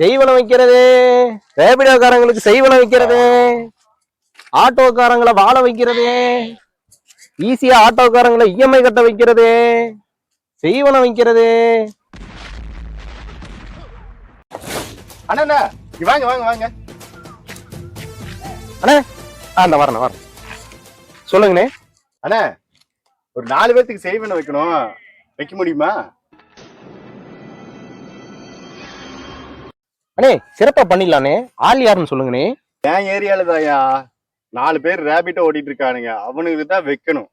செய்வனம் வைக்கிறது, ரேபிடோக்காரங்களுக்கு செய்வனம் வைக்கிறது, ஆட்டோக்காரங்களை வாழ வைக்கிறது, ஈஸியா ஆட்டோக்காரங்களை இஎம்ஐ கட்ட வைக்கிறது, செய்வனம் வைக்கிறது. அண்ணா வாங்க வாங்க வாங்க அண்ணே. அந்த வரேன் சொல்லுங்கண்ணே. அண்ணா ஒரு 4 பேர்த்துக்கு செய்வன வைக்கணும், வைக்க முடியுமா? அண்ணே சிறப்பா பண்ணிடலானே. ஆள் யாருன்னு சொல்லுங்கண்ணே. என் ஏரியால தாயா 4 பேர் ரேபிட்டோ ஓட்டிட்டு இருக்கானுங்க, அவனுக்கு தான் வைக்கணும்.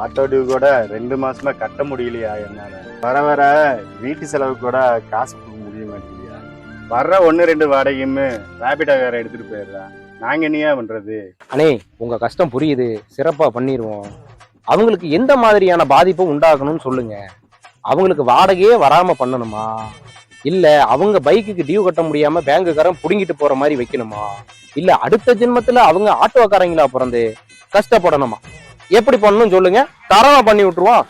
ஆட்டோ டியூ கூட 2 மாசமா கட்ட முடியலையா என்னால. வர வர வீட்டு செலவு கூட காசு கொடுக்க முடிய மாட்டேங்குதுயா. வர்ற 1-2 வாடகையுமே ரேபிட்டோக்கார எடுத்துட்டு போயிடுறான். நாங்க என்னையா பண்றது? அண்ணே உங்க கஷ்டம் புரியுது, சிறப்பா பண்ணிடுவோம். அவங்களுக்கு எந்த மாதிரியான பாதிப்பும் உண்டாக்கணும்னு சொல்லுங்க. அவங்களுக்கு வாடகையே வராம பண்ணணுமா, இல்ல அவங்க பைக்குக்கு டியூ கட்ட முடியாம பேங்குக்காரன் புடுங்கிட்டு போற மாதிரி வைக்கணுமா, இல்ல அடுத்த ஜென்மத்துல அவங்க ஆட்டோக்காரங்களா பிறந்து கஷ்டப்படணுமா? எப்படி பண்ணணும் சொல்லுங்க, தரமா பண்ணி விட்டுருவோம்.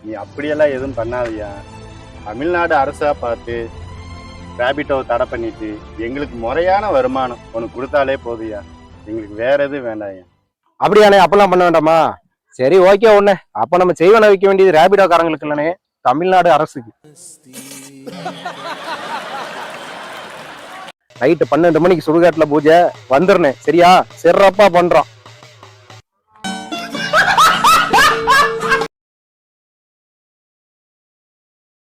நீ அப்படியெல்லாம் எதுவும் பண்ணாதயா. தமிழ்நாடு அரசா பார்த்து ரேபிட்டோ தடை பண்ணிட்டு எங்களுக்கு முறையான வருமானம் உனக்கு கொடுத்தாலே போதுயா, எங்களுக்கு வேற எதுவும் வேண்டாயா. அப்படியானே? அப்பெல்லாம் பண்ண வேண்டாமா? சரி ஓகே ஒண்ணு. அப்ப நம்ம செய்வன வைக்க வேண்டியது ரேபிடோக்காரங்களுக்கு இல்லனே, தமிழ்நாடு அரசுக்கு. நைட்டு 12 மணிக்கு சுடுகாட்டுல பூஜை வந்துருனே. சரியா? சிறப்பா பண்றோம்.